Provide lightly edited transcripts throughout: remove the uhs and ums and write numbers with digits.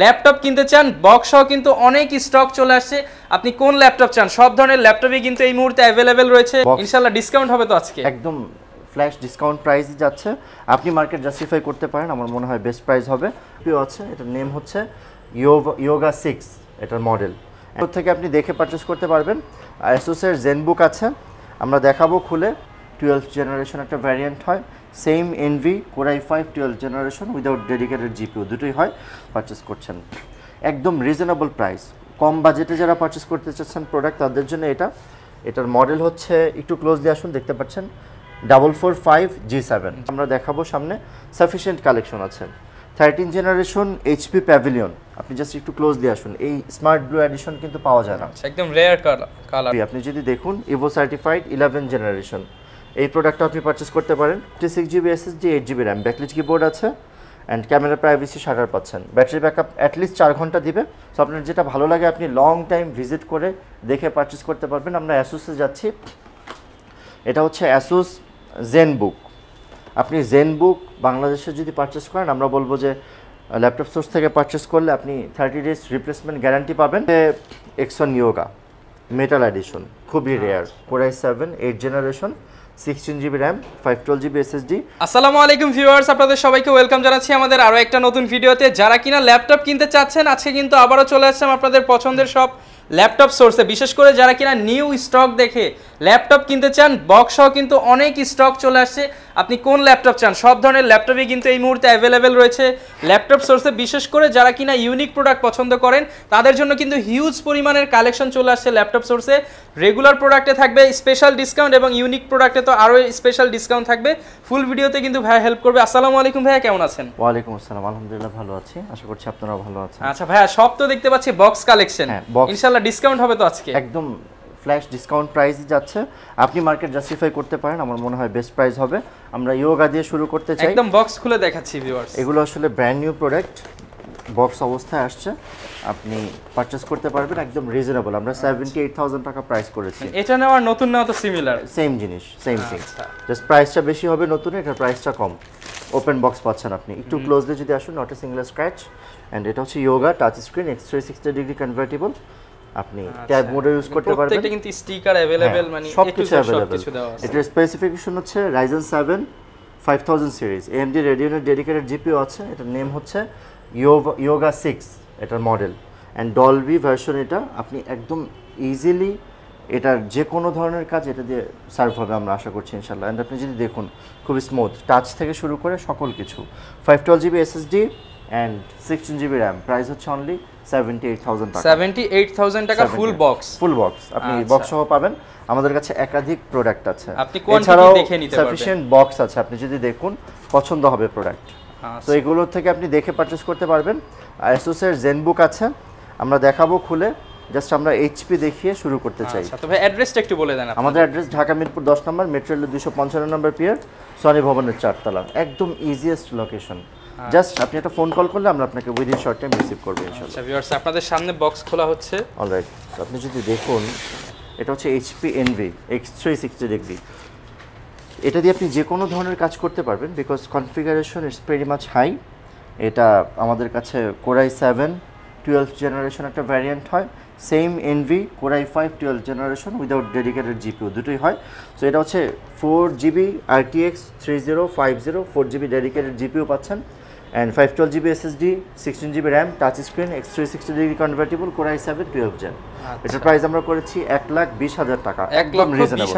Laptop কিনতে চান box সহ কিন্তু অনেক স্টক চলে আসছে। আপনি কোন ল্যাপটপ চান, সব ধরনের ল্যাপটপই কিন্তু এই মুহূর্তে অ্যাভেলেবেল রয়েছে। ইনশাআল্লাহ ডিসকাউন্ট হবে তো আজকে একদম ফ্ল্যাশ ডিসকাউন্ট প্রাইসই যাচ্ছে। আপনি মার্কেট জাস্টিফাই করতে পারেন, আমার মনে হয় বেস্ট প্রাইস হবে। আছে এটার নেম হচ্ছে ইয়োগা 6, এটার মডেল। এর থেকে আপনি দেখে পারচেস করতে পারবেন। অ্যাসুসের জেনবুক আছে, আমরা দেখাবো খুলে। 12th জেনারেশন একটা ভ্যারিয়েন্ট হয়, same Envy core i5 12th generation without dedicated GPU, দুটোই হয়। পারচেস করছেন একদম রিজনেবল প্রাইস, কম বাজেটে যারা পারচেস করতে চাচ্ছেন প্রোডাক্ট তাদের জন্য এটা। এটার মডেল হচ্ছে, একটু ক্লোজলি আসুন, দেখতে পাচ্ছেন 445 G7 আমরা দেখাবো সামনে। সাফিসিয়েন্ট কালেকশন আছে। 13 জেনারেশন এইচপি প্যাভিলিয়ন, আপনি জাস্ট একটু ক্লোজলি আসুন, এই স্মার্ট ব্লু এডিশন কিন্তু পাওয়া যায় না, একদম রেয়ার কালার। আপনি যদি দেখুন ইভো সার্টিফাইড 11 জেনারেশন, এই প্রোডাক্টটা আপনি পারচেস করতে পারেন। 6GB SSD 8GB RAM, backlit keyboard আছে অ্যান্ড ক্যামেরা প্রাইভেসি শাটার পাচ্ছেন। ব্যাটারি ব্যাকআপ অ্যাটলিস্ট 4 ঘন্টা দিবে। সো আপনার যেটা ভালো লাগে আপনি লং টাইম ভিজিট করে দেখে পারচেস করতে পারবেন। আমরা অ্যাসুসে যাচ্ছি, এটা হচ্ছে অ্যাসুস জেনবুক। আপনি জেনবুক বাংলাদেশে যদি পারচেস করেন, আমরা বলবো যে ল্যাপটপ সোর্স থেকে পারচেস করলে আপনি 30 days রিপ্লেসমেন্ট গ্যারান্টি পাবেন। এক্সন ইয়োগা মেটাল এডিশন, খুবই rare, core i7 8 generation, 16GB RAM, 512GB SSD। আসসালামু আলাইকুম ভিউয়ার্স, আপনাদের সবাইকে ওয়েলকাম জানাচ্ছি আমাদের আরও একটা নতুন ভিডিওতে। যারা কিনা ল্যাপটপ কিনতে চাচ্ছেন, আজকে কিন্তু আবারও চলে আসছেন আপনাদের পছন্দের সব ল্যাপটপ সোর্সে। বিশেষ করে যারা কিনা নিউ স্টক দেখে ল্যাপটপ কিনতে চান বক্স সহ কিন্তু অনেক স্টক চলে আসছে। আপনি কোন ল্যাপটপ চান, সব ধরনের ল্যাপটপই কিন্তু এই মুহূর্তে অ্যাভেলেবেল রয়েছে ল্যাপটপ সোর্সে। বিশেষ করে যারা কিনা ইউনিক প্রোডাক্ট পছন্দ করেন তাদের জন্য কিন্তু হিউজ পরিমাণের কালেকশন চলে আসছে ল্যাপটপ সোর্সে। রেগুলার প্রোডাক্টে থাকবে স্পেশাল ডিসকাউন্ট এবং ইউনিক প্রোডাক্টে তো আরও স্পেশাল ডিসকাউন্ট থাকবে। ফুল ভিডিওতে কিন্তু ভাইয়া হেল্প করবে। আসসালামু আলাইকুম ভাইয়া, কেমন আছেন? ওয়ালাইকুম আসসালাম, আলহামদুলিল্লাহ ভালো আছি, আশা করছি আপনারাও ভালো আছেন। আচ্ছা ভাইয়া, সব তো দেখতে পাচ্ছি বক্স কালেকশন, ইনশাআল্লাহ ডিসকাউন্ট হবে তো আজকে? একদম ফ্ল্যাশ ডিসকাউন্ট প্রাইসই যাচ্ছে। আপনি মার্কেট জাস্টিফাই করতে পারেন, আমার মনে হয় বেস্ট প্রাইস হবে। আমরা ইয়োগা দিয়ে শুরু করতে চাই, একদম বক্স খুলে দেখাচ্ছি ভিউয়ার্স। এগুলো আসলে ব্র্যান্ড নিউ প্রোডাক্ট, বক্স অবস্থায় আসছে, আপনি পারচেস করতে পারবেন একদম রিজনেবল। আমরা 78,000 টাকা প্রাইস করেছি। এটা নেওয়ার নতুন নেওয়া তো সিমিলার, সেম জিনিস, সেম থিং, জাস্ট প্রাইসটা বেশি হবে নতুন, এটার প্রাইসটা কম। ওপেন বক্স পাচ্ছেন আপনি, একটু ক্লোজলি যদি আসুন, not a single scratch. And এটা হচ্ছে yoga touch screen, X360 degree convertible, আপনি ট্যাব মোডে ইউজ করতে পারবেন। প্রত্যেকটা কিন্তু স্টিকার अवेलेबल, মানে সবকিছু अवेलेबल। এটার স্পেসিফিকেশন হচ্ছে Ryzen 7 5000 series, AMD Radeon dedicated GPU আছে। এটার নেম হচ্ছে ইয়োগা 6, এটার মডেল অ্যান্ড ডলবি ভার্সন। এটা আপনি একদম ইজিলি এটার যে কোনো ধরনের কাজ এটা দিয়ে সার্ভ হবে আমরা আশা করছি ইনশাআল্লাহ। অ্যান্ড আপনি যদি দেখুন খুব স্মুথ টাচ থেকে শুরু করে সকল কিছু। 512GB SSD and 16GB RAM, price হচ্ছে অনলি 78,000 টাকা। 78,000 টাকা ফুল বক্স, ফুল বক্স আপনি বক্স সহ পাবেন। আমাদের কাছে একাধিক প্রোডাক্ট আছে, আপনি কোয়ান্টিটি দেখে নিতে পারবেন, সাফিশিয়েন্ট বক্স আছে, আপনি যদি দেখুন পছন্দ হবে প্রোডাক্ট। তো এগুলোর থেকে আপনি দেখে পারচেস করতে পারবেন। অ্যাসুসের জেনবুক আছে, আমরা দেখাবো খুলে। জাস্ট আমরা এইচপি দেখিয়ে শুরু করতে চাই। আচ্ছা, তবে অ্যাড্রেসটা একটু বলে দেন। আমাদের অ্যাড্রেস ঢাকা মিরপুর 10 নম্বর, মেট্রো রেল 255 নম্বর পিয়ার, সনি ভবনের 4 তলা, একদম ইজিয়েস্ট লোকেশন। জাস্ট আপনি একটা ফোন কল করলে আমরা আপনাকে উইদিন শর্ট টাইম রিসিভ করব ইনশাআল্লাহ। আচ্ছা ভিউয়ার্স, আপনাদের সামনে বক্স খোলা হচ্ছে। অলরাইট, আপনি যদি দেখুন এটা হচ্ছে HP এনভি X360 ডিগ্রি। এটা দিয়ে আপনি যে কোনো ধরনের কাজ করতে পারবেন, because configuration it's very much high. এটা আমাদের কাছে কোর i7 12th জেনারেশন একটা ভ্যারিয়েন্ট হয়, same Envy core i5 12th generation without dedicated GPU, দুটোই হয়। সো এটা হচ্ছে 4GB RTX 3050, 4GB dedicated GPU পাচ্ছেন and 512GB SSD, 16GB RAM, touch screen, X360 degree convertible, core i7 12th gen. এটার price আমরা করেছি 1,20,000 টাকা, একদম রিজনেবল।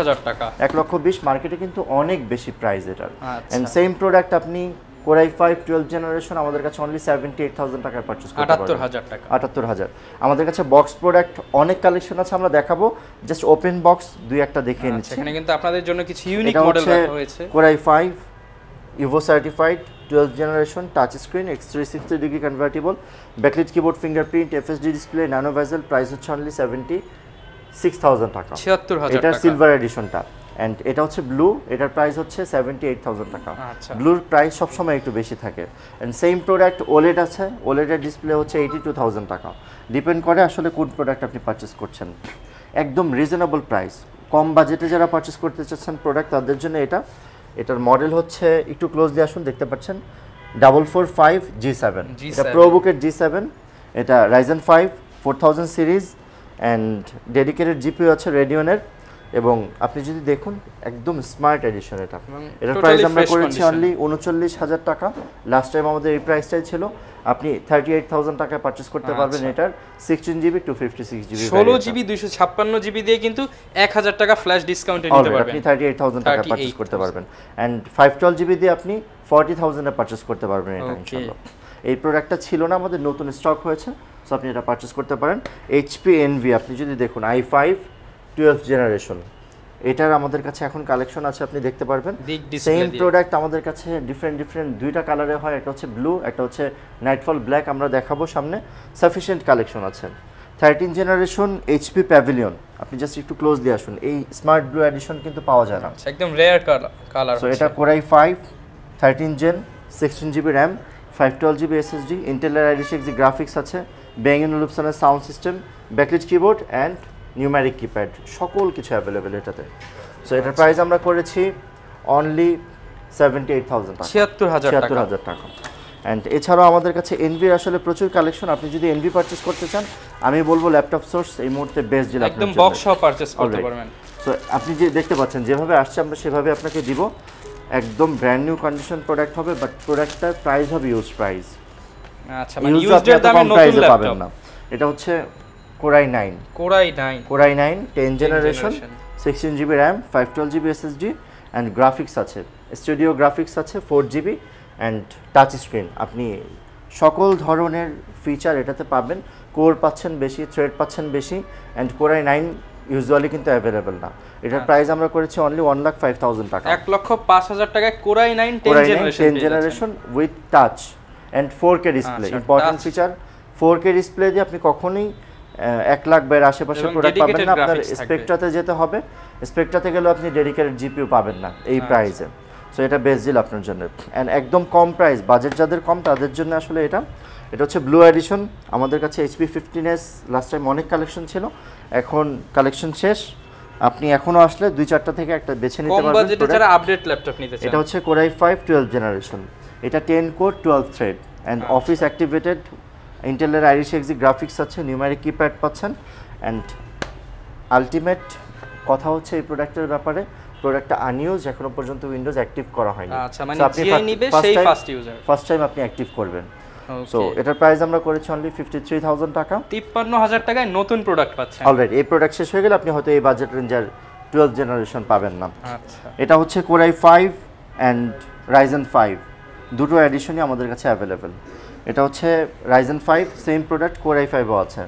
1,20,000 মার্কেটে কিন্তু অনেক বেশি প্রাইস এটার। অ্যান্ড সেম প্রোডাক্ট আপনি কোর i5 12th জেনারেশন আমাদের কাছে অনলি 78,000 টাকায় পারচেজ করতে পারবেন। 78,000 টাকা। 78,000। আমাদের কাছে বক্স প্রোডাক্ট অনেক কালেকশন আছে, আমরা দেখাবো। জাস্ট ওপেন বক্স দুই একটা দেখিয়ে নিচ্ছি। এখানে কিন্তু আপনাদের জন্য কিছু ইউনিক মডেল রাখা হয়েছে। Core i5 Ivo certified 12th generation, touch screen, X360 degree convertible, backlit keyboard, fingerprint, FSD display, nano bezel, price হচ্ছে অনলি 76,000 টাকা। 76,000 টাকা। এটা সিলভার এডিশনটা। অ্যান্ড এটা হচ্ছে ব্লু, এটার প্রাইস হচ্ছে 78,000 টাকা। ব্লুর প্রাইস সবসময় একটু বেশি থাকে। অ্যান্ড সেম প্রোডাক্ট ওলেড আছে, ওলেডের ডিসপ্লে হচ্ছে 82,000 টাকা। ডিপেন্ড করে আসলে কোন প্রোডাক্ট আপনি পারচেস করছেন। একদম রিজনেবল প্রাইস, কম বাজেটে যারা পারচেস করতে চাচ্ছেন প্রোডাক্ট তাদের জন্য এটা। এটার মডেল হচ্ছে, একটু ক্লোজলি আসুন, দেখতে পাচ্ছেন 445 G7, এটা প্রোবুকের G7 এটা Ryzen 5 4000 series and dedicated GPU আছে রেডিয়নের, এবং আপনি যদি দেখুন একদম স্মার্ট এডিশন এটা। এটার প্রাইস আমরা করেছি অনলি 39,000 টাকা। লাস্ট টাইম আমাদের এই প্রাইসটাই ছিল। আপনি 38,000 টাকায় পারচেজ করতে পারবেন এটার 16GB 256GB 16GB 256GB দিয়ে কিন্তু 1000 টাকা ফ্ল্যাশ ডিসকাউন্টে নিতে পারবেন। আপনি 38,000 টাকা পারচেজ করতে পারবেন এন্ড 512GB দিয়ে আপনি 40,000 এ পারচেজ করতে পারবেন এটা ইনশাআল্লাহ। এই প্রোডাক্টটা ছিল না, আমাদের নতুন স্টক হয়েছে, সো আপনি এটা পারচেজ করতে পারেন। HP Envy আপনি যদি দেখুন i5 12th জেনারেশন, এটার আমাদের কাছে এখন কালেকশন আছে, আপনি দেখতে পারবেন। সেম প্রোডাক্ট আমাদের কাছে ডিফারেন্ট দুইটা কালারে হয়, একটা হচ্ছে ব্লু, একটা হচ্ছে নাইটফল ব্ল্যাক, আমরা দেখাবো সামনে। সাফিসিয়েন্ট কালেকশন আছে। 13 জেনারেশন HP প্যাভিলিয়ন, আপনি জাস্ট একটু ক্লোজলি আসুন, এই স্মার্ট ব্লু এডিশন কিন্তু পাওয়া যায় না, একদম রেয়ার কালার। সো এটা Core i5 13 gen 16GB RAM 512GB SSD, ইন্টেলের i6 গ্রাফিক্স আছে, Bang & Olufsen sound system, backlit keyboard and numeric keypad, সকল কিছু অ্যাভেলেবেল এটাতে। সো এটার প্রাইস আমরা করেছি অনলি 78,000 টাকা, 76,000 টাকা। অ্যান্ড এছাড়াও আমাদের কাছে এনভির আসলে প্রচুর কালেকশন। আপনি যদি এনভি পারচেস করতে চান, আমি বলবো ল্যাপটপ সোর্স এই মুহূর্তে বেস্ট ডিল, একদম বক্স সহ পারচেস করতে পারবেন। সো আপনি যে দেখতে পাচ্ছেন যেভাবে আসছে আমরা সেভাবে আপনাকে দিব, একদম ব্র্যান্ড নিউ কন্ডিশন প্রোডাক্ট হবে, বাট প্রোডাক্টটার প্রাইস হবে ইউজ প্রাইস। আচ্ছা, মানে ইউজড দামে নতুন ল্যাপটপ পাবেন না। এটা হচ্ছে Core i9 10 generation 16GB RAM 512GB SSD and graphics আছে, স্টুডিও গ্রাফিক্স আছে 4GB অ্যান্ড টাচ স্ক্রিন। আপনি সকল ধরনের ফিচার এটাতে পাবেন। কোর পাচ্ছেন বেশি, থ্রেড পাচ্ছেন বেশি, অ্যান্ড Core i9 ইউজুয়ালি কিন্তু অ্যাভেলেবেল না। এটার প্রাইস আমরা করেছি অনলি 1,05,000 টাকা, 1,05,000 টাকায় Core i9 10 generation with touch and 4K display. Important feature 4K display দিয়ে আপনি কখনোই 1 লাখ বাইরের আশেপাশে প্রোডাক্ট পাবেন না। আপনার স্পেকট্রাতে যেতে হবে, স্পেকট্রাতে গেলেও আপনি ডেডিকেটেড জিপিইউ পাবেন না এই প্রাইসে। সো এটা বেস্ট ডিল আপনার জন্য, অ্যান্ড একদম কম প্রাইস, বাজেট যাদের কম তাদের জন্য আসলে এটা হচ্ছে ব্লু এডিশন। আমাদের কাছে HP 15s লাস্ট টাইম অনেক কালেকশন ছিল, এখন কালেকশন শেষ। আপনি এখনো আসলে 2-4টা থেকে একটা বেছে নিতে পারবেন। কম বাজেটে যারা আপডেট ল্যাপটপ নিতে চান, এটা হচ্ছে Core i5 12th জেনারেশন, এটা 10 core 12 thread and office activated, ইন্টেলের i6 গ্রাফিক্স আছে, নিউমেরিক কিপ্যাড পাচ্ছেন। অ্যান্ড আলটিমেট কথা হচ্ছে এই প্রোডাক্টের ব্যাপারে, প্রোডাক্টটা আনইউজ, এখনো পর্যন্ত উইন্ডোজ অ্যাক্টিভ করা হয়নি। আচ্ছা, মানে যে নিবে সেই ফার্স্ট ইউজার, ফার্স্ট টাইম আপনি অ্যাক্টিভ করবেন। সো এটার প্রাইস আমরা করেছি অনলি 53,000 টাকা, 53,000 টাকায় নতুন প্রোডাক্ট পাচ্ছেন। অলরাইট এই প্রোডাক্ট শেষ হয়ে গেলে আপনি হয়তো এই বাজেট রেঞ্জের 12th জেনারেশন পাবেন না। আচ্ছা, এটা হচ্ছে Core i5 অ্যান্ড Ryzen 5 দুটো এডিশনই আমাদের কাছে অ্যাভেলেবেল। এটা হচ্ছে Ryzen 5 same product, Core i5 ও আছে,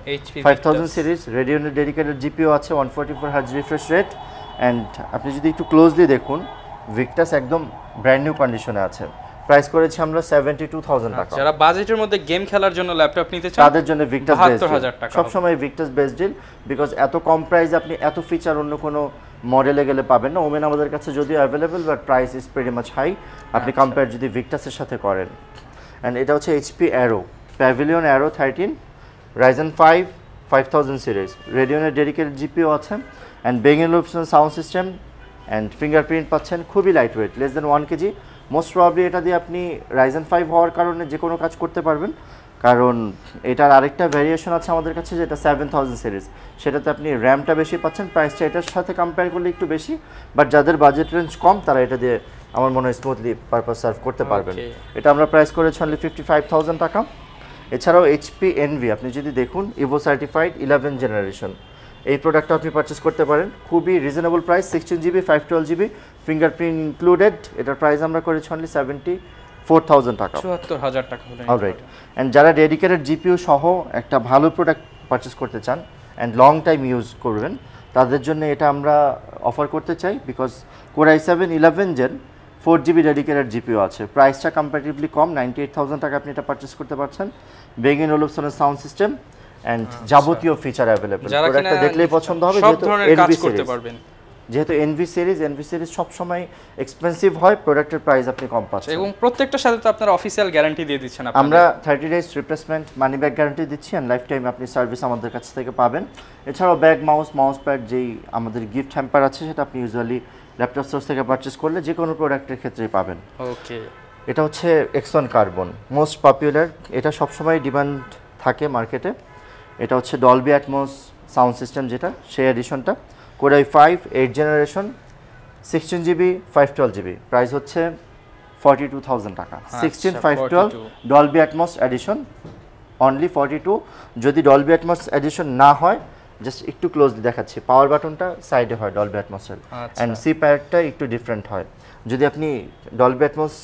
5000 সিরিজ, রেডিয়নের ডেডিকেটেড জিপিইউ আছে, 144Hz রিফ্রেশ রেট। অ্যান্ড আপনি যদি একটু ক্লোজলি দেখুন, ভিক্টাস একদম ব্র্যান্ড নিউ কন্ডিশনে আছে। প্রাইস করেছি আমরা 72,000 টাকা। যারা বাজেটের মধ্যে গেম খেলার জন্য ল্যাপটপ নিতে চান তাদের জন্য ভিক্টাস বেস্ট ডিল, 72,000 টাকা সবসময় ভিক্টাস বেস্ট ডিল, বিকজ এত কম প্রাইসে আপনি এত ফিচার অন্য কোনো মডেলে গেলে পাবেন না। ওমেন আমাদের কাছে যদিও available, but price is pretty much high আপনি কম্পেয়ার যদি ভিক্টাসের সাথে করেন। অ্যান্ড এটা হচ্ছে HP Aero Pavilion Aero 13 Ryzen 5 5000 series, রেডিয়নের ডেডিকেটেড জিপিইউ আছে, and Bang & Olufsen sound system and fingerprint পাচ্ছেন, খুবই light weight, less than 1 KG. Most probably এটা দিয়ে আপনি Ryzen 5 হওয়ার কারণে যে কোনো কাজ করতে পারবেন, কারণ এটার আরেকটা ভ্যারিয়েশন আছে আমাদের কাছে যেটা 7000 সিরিজ, সেটাতে আপনি র্যামটা বেশি পাচ্ছেন, প্রাইসটা এটার সাথে কম্পেয়ার করলে একটু বেশি, বাট যাদের বাজেট রেঞ্জ কম তারা এটা দিয়ে আমার মনে হয় স্মুথলি পারপাস সার্ভ করতে পারবেন। এটা আমরা প্রাইস করেছি অনলি 55,000 টাকা। এছাড়াও HP Envy আপনি যদি দেখুন, ইভো সার্টিফাইড 11 জেনারেশন, এই প্রোডাক্টটা আপনি পারচেস করতে পারেন, খুবই reasonable price, 16GB 512GB fingerprint included. এটার প্রাইস আমরা করেছি অনলি 74,000 টাকা, 74,000 টাকা। অলরাইট। অ্যান্ড যারা ডেডিকেটেড জিপিইউ সহ একটা ভালো প্রোডাক্ট পারচেস করতে চান অ্যান্ড লং টাইম ইউজ করবেন, তাদের জন্য এটা আমরা অফার করতে চাই, because Core i7 11 gen 4GB dedicated GPU আছে, প্রাইসটা কম্পারেটিভলি কম, 98,000 টাকা আপনি এটা পারচেস করতে পারছেন। Bang & Olufsen sound system and যাবতীয় ফিচার অ্যাভেলেবল, প্রোডাক্টটা দেখলেই পছন্দ হবে। যেহেতু এনভি সিরিজ সবসময় এক্সপেন্সিভ হয়, প্রোডাক্টের প্রাইস আপনি কম পাচ্ছেন, এবং প্রত্যেকটার সাথে তো আপনারা অফিসিয়াল গ্যারান্টি দিয়ে দিচ্ছেন। আমরা 30 days replacement money back guarantee দিচ্ছি, অ্যান্ড লাইফ টাইম আপনি সার্ভিস আমাদের কাছ থেকে পাবেন। এছাড়াও ব্যাগ, মাউস প্যাড, যেই আমাদের গিফট হ্যাম্পার আছে, সেটা আপনি ইউজুয়ালি ল্যাপটপ সোর্স থেকে পারচেস করলে যে কোনো প্রোডাক্টের ক্ষেত্রেই পাবেন। ওকে, এটা হচ্ছে Exxon কার্বন, মোস্ট পপুলার, এটা সবসময় ডিমান্ড থাকে মার্কেটে। এটা হচ্ছে ডলবি অ্যাটমস সাউন্ড সিস্টেম, যেটা সেই এডিশনটা। Core i 5 8 generation 16GB 512GB, price হচ্ছে 42,000 টাকা। 16 512 ডলবি অ্যাটমস এডিশন অনলি 42। যদি ডলবি অ্যাটমস এডিশন না হয়, জাস্ট একটু ক্লোজলি দেখাচ্ছি, পাওয়ার বাটনটা সাইডে হয় ডলবি অ্যাটমসের, অ্যান্ড সি প্যাডটা একটু ডিফারেন্ট হয়। যদি আপনি ডলবি অ্যাটমস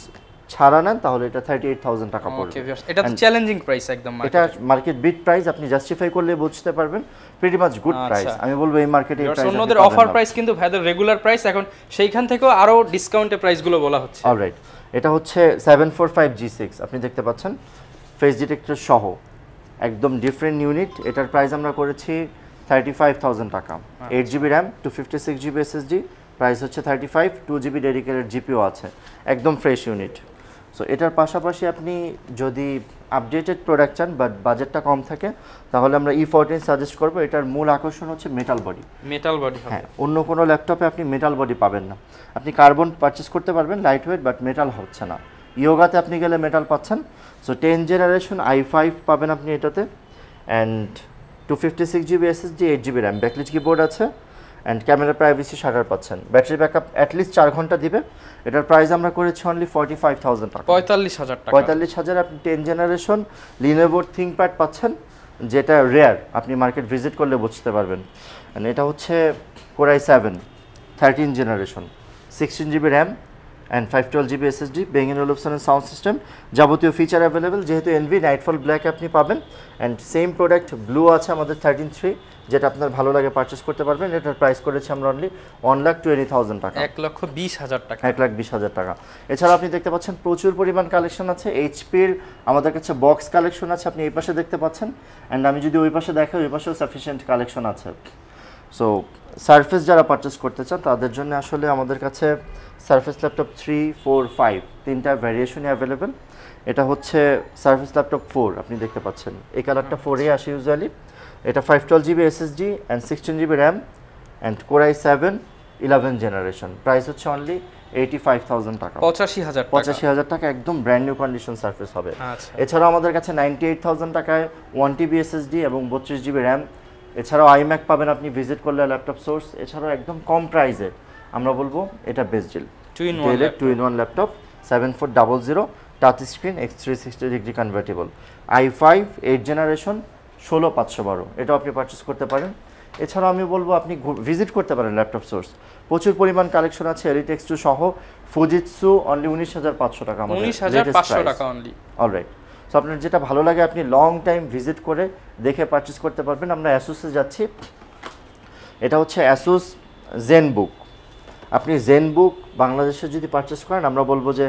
ছাড়া নেন তাহলে এটা 38,000 টাকা পড়বে। এটা তো চ্যালেঞ্জিং প্রাইস একদম, এটা মার্কেট বিট প্রাইস, আপনি জাস্টিফাই করলে বুঝতে পারবেন প্রিটি মাচ গুড প্রাইস। আমি বলবো এই মার্কেটে এই প্রাইস অন্যদের অফার প্রাইস কিন্তু ভাইদের রেগুলার প্রাইস, এখন সেইখান থেকেও আরো ডিসকাউন্টে প্রাইসগুলো বলা হচ্ছে। অলরাইট, এটা হচ্ছে 745G6, আপনি দেখতে পাচ্ছেন ফেস ডিটেক্টর সহ, একদম ডিফারেন্ট ইউনিট। এটার প্রাইস আমরা করেছি 35,000 টাকা। 8GB RAM 256GB SSD, price হচ্ছে 35, 2GB ডেডিকেটেড জিপিও আছে, একদম ফ্রেশ ইউনিট। সো এটার পাশাপাশি আপনি যদি আপডেটেড প্রোডাক্ট চান বাট বাজেটটা কম থাকে, তাহলে আমরা E14 সাজেস্ট করবো। এটার মূল আকর্ষণ হচ্ছে মেটাল বডি। মেটাল বডি, হ্যাঁ, অন্য কোনো ল্যাপটপে আপনি মেটাল বডি পাবেন না। আপনি কার্বন পারচেস করতে পারবেন লাইট ওয়েট, বাট মেটাল হচ্ছে না। ইয়োগাতে আপনি গেলে মেটাল পাচ্ছেন। সো 10 জেনারেশন i5 পাবেন আপনি এটাতে, and 256GB SSD 8GB RAM, backlit keyboard আছে, অ্যান্ড ক্যামেরা প্রাইভেসি শাটার পাচ্ছেন। ব্যাটারি ব্যাকআপ অ্যাটলিস্ট 4 ঘন্টা দিবে। এটার প্রাইস আমরা করেছি অনলি 45,000 টাকা। 45,000 টাকা। 45,000 আপনি 10 জেনারেশন লিনোভো থিংকপ্যাড পাচ্ছেন, যেটা রেয়ার, আপনি মার্কেট ভিজিট করলে বুঝতে পারবেন। অ্যান্ড এটা হচ্ছে core i 7 13 generation 16GB RAM and 512GB SSD, Bang and ওলুফসনের সাউন্ড সিস্টেম, যাবতীয় ফিচার অ্যাভেলেবেল। যেহেতু এনভি নাইটফল ব্ল্যাক আপনি পাবেন, অ্যান্ড সেম প্রোডাক্ট ব্লু আছে আমাদের 13.3, যেটা আপনার ভালো লাগে পারচেস করতে পারবেন। এটার প্রাইস করেছি আমরা অনলি 1,20,000 টাকা। 1,20,000 টাকা। 1,20,000 টাকা। এছাড়া আপনি দেখতে পাচ্ছেন প্রচুর পরিমাণ কালেকশন আছে। এইচপির আমাদের কাছে বক্স কালেকশন আছে, আপনি এই পাশে দেখতে পাচ্ছেন, অ্যান্ড আমি যদি ওই পাশে দেখাই, ওই পাশেও সাফিসিয়েন্ট কালেকশন আছে। সো সারফেস যারা পারচেস করতে চান তাদের জন্য আসলে আমাদের কাছে সারফেস ল্যাপটপ 3, 4, 5 তিনটা ভ্যারিয়েশনই অ্যাভেলেবেল। এটা হচ্ছে সারফেস ল্যাপটপ 4, আপনি দেখতে পাচ্ছেন এই কালারটা 4 আসে ইউজুয়ালি। এটা 512GB SSD and 16GB RAM and core i 7 11 generation, price হচ্ছে অনলি 85,000 টাকা। 85,000 টাকা। 85,000 টাকা, একদম ব্র্যান্ড নিউ কন্ডিশন সারফেস হবে। আচ্ছা। এছাড়াও আমাদের কাছে 98,000 টাকায় 1TB SSD এবং 32GB র্যাম, এছাড়াও iMac পাবেন আপনি ভিজিট করলে ল্যাপটপ সোর্স। এছাড়াও একদম কম প্রাইসে আমরা বলবো এটা best deal, 2-in-1 laptop 7400 touch screen X360 degree convertible, i5 8 generation 16512, এটাও আপনি পারচেস করতে পারেন। এছাড়াও আমি বলবো আপনি ভিজিট করতে পারেন ল্যাপটপ সোর্স, প্রচুর পরিমাণ কালেকশন আছে Elite X2 সহ। ফুজিৎসু অনলি 19,500 টাকা, 19,500 টাকা অনলি। অলরাইট, সো আপনার যেটা ভালো লাগে আপনি লং টাইম ভিজিট করে দেখে পারচেস করতে পারবেন। আমরা অ্যাসুসে যাচ্ছি, এটা হচ্ছে অ্যাসুস জেনবুক। আপনি জেনবুক বাংলাদেশে যদি পারচেস করেন, আমরা বলবো যে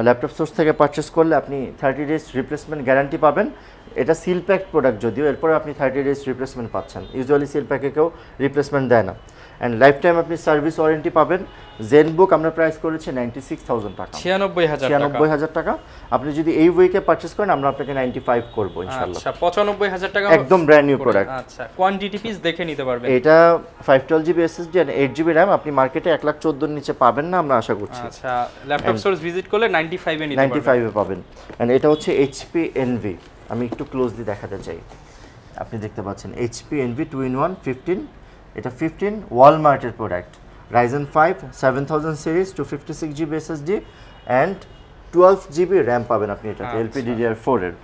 ল্যাপটপ সোর্স থেকে পারচেস করলে আপনি 30 ডেজ রিপ্লেসমেন্ট গ্যারান্টি পাবেন। এটা সিল প্যাক প্রোডাক্ট যদিও, এরপরে আপনি 30 ডেজ রিপ্লেসমেন্ট পাচ্ছেন। ইউজুয়ালি সিল প্যাকে কেউ রিপ্লেসমেন্ট দেয় না, অ্যান্ড লাইফ টাইম আপনি সার্ভিস ওয়ারেন্টি পাবেন। জেনবুক আমরা প্রাইস করেছি 96,000 টাকা, 96,000 টাকা। আপনি যদি এই উইকে পারচেস করেন, আমরা আপনাকে 95 করব ইনশাআল্লাহ। আচ্ছা, 95,000 টাকা, একদম ব্র্যান্ড নিউ প্রোডাক্ট। আচ্ছা, কোয়ান্টিটি পিস দেখে নিতে পারবেন। এটা 512GB SSD and 8GB RAM, আপনি মার্কেটে 1,14,000 এর নিচে পাবেন না, আমরা আশা করছি। আচ্ছা, ল্যাপটপ সোর্স ভিজিট করলে 95 এ নিতে পারবেন। 95 এ পাবেন। এন্ড এটা হচ্ছে HP Envy, আমি একটু ক্লোজলি দেখাতে চাই। আপনি দেখতে পাচ্ছেন HP Envy 2-in-1 15, এটা 15 ওয়ালমার্টের product. Ryzen 5 7000 series 256GB SSD and 12GB RAM পাবেন আপনি এটাতে, LPDDR4 এর।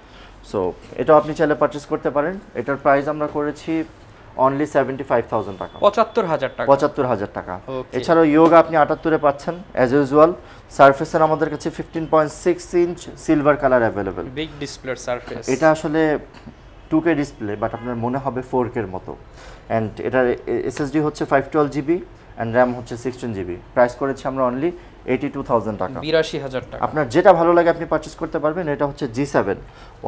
সো এটাও আপনি চাইলে পারচেস করতে পারেন। এটার প্রাইস আমরা করেছি অনলি 75,000 টাকা, 75,000 টাকা। 75,000 টাকা। এছাড়াও ইয়োগা আপনি 78 পাচ্ছেন অ্যাজ ইউজুয়াল। সারফেসের আমাদের কাছে 15.6 inch silver colour available, big display surface. এটা আসলে 2K ডিসপ্লে, বাট আপনার মনে হবে 4K এর মতো। অ্যান্ড এটার SSD হচ্ছে 512GB অ্যান্ড র্যাম হচ্ছে 16GB, প্রাইস করেছি আমরা অনলি 82,000 টাকা, 82,000 টাকা। আপনার যেটা ভালো লাগে আপনি পারচেস করতে পারবেন। এটা হচ্ছে G7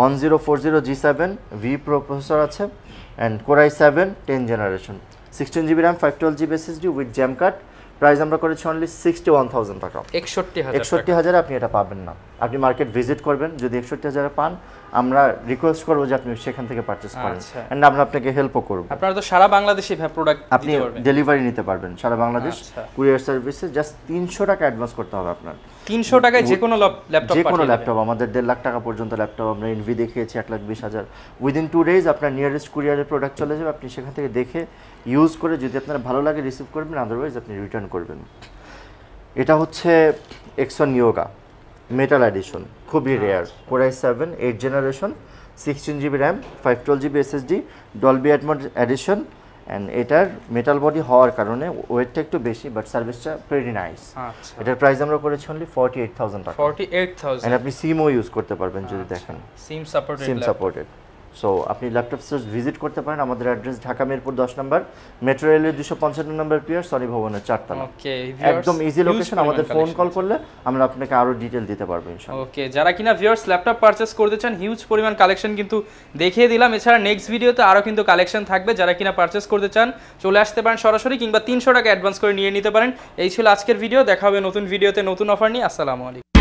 1040 G7 V প্রসেসর আছে and core i 7 10 generation 16GB RAM 512GB SSD with jam card, price আমরা করেছি অনলি 61,000 টাকা, 61,000 61,000 আপনি এটা পাবেন না। আপনি মার্কেট ভিজিট করবেন, যদি 61,000 পান আমরা রিকোয়েস্ট করবো যে আপনি সেখান থেকে পারচেস করেন, এন্ড আমরা আপনাকে হেল্পও করব। আপনারা তো সারা বাংলাদেশে প্রোডাক্ট আপনি ডেলিভারি নিতে পারবেন সারা বাংলাদেশ, কুরিয়ার সার্ভিসে। জাস্ট 300 টাকা অ্যাডভান্স করতে হবে আপনার। 300 টাকায় যে কোনো ল্যাপটপ, যে কোনো ল্যাপটপ, আমাদের 1.5 লাখ টাকা পর্যন্ত ল্যাপটপ আমরা এনভি দেখিয়েছি 1,20,000। উইদিন 2 ডেজ আপনার নিয়ারেস্ট কুরিয়ারের প্রোডাক্ট চলে যাবে, আপনি সেখান থেকে দেখে ইউজ করে যদি আপনার ভালো লাগে রিসিভ করবেন, আদারওয়াইজ আপনি রিটার্ন করবেন। এটা হচ্ছে X1 Yoga মেটাল এডিশন, খুবই rare, Core i7 8 generation, 16 GB RAM, 512 GB SSD, Dolby Atmos edition. And এটার মেটাল বডি হওয়ার কারণে ওয়েটটা একটু বেশি, বাট সার্ভিসটা ভেরি নাইস। এটার প্রাইস আমরা করেছি অনলি 48,000 টাকা। 48,000 এন্ড আপনি সিমও ইউজ করতে পারবেন যদি দেখেন, সিম সাপোর্টেড। সো আপনি ল্যাপটপ স্টোর ভিজিট করতে পারেন। আমাদের অ্যাড্রেস ঢাকা মিরপুর 10 নম্বর, মেট্রো রেলের 255 নম্বর পিয়ার, সনি ভবনের 4 তলা। ওকে, একদম ইজি লোকেশন। আমাদের ফোন কল করলে আমরা আপনাকে আরো ডিটেইল দিতে পারবো ইনশাআল্লাহ। ওকে, যারা কিনা ভিউয়ার্স ল্যাপটপ পারচেজ করতে চান, হিউজ পরিমাণ কালেকশন কিন্তু দেখিয়ে দিলাম। এছাড়া নেক্সট ভিডিওতে আরো কিন্তু কালেকশন থাকবে। যারা কিনা পারচেজ করতে চান চলে আসতে পারেন সরাসরি, কিংবা 300 টাকা অ্যাডভান্স করে নিয়ে নিতে পারেন। এই ছিল আজকের ভিডিও। দেখা হবে নতুন ভিডিওতে নতুন অফার নিয়ে। আসসালামু আলাইকুম।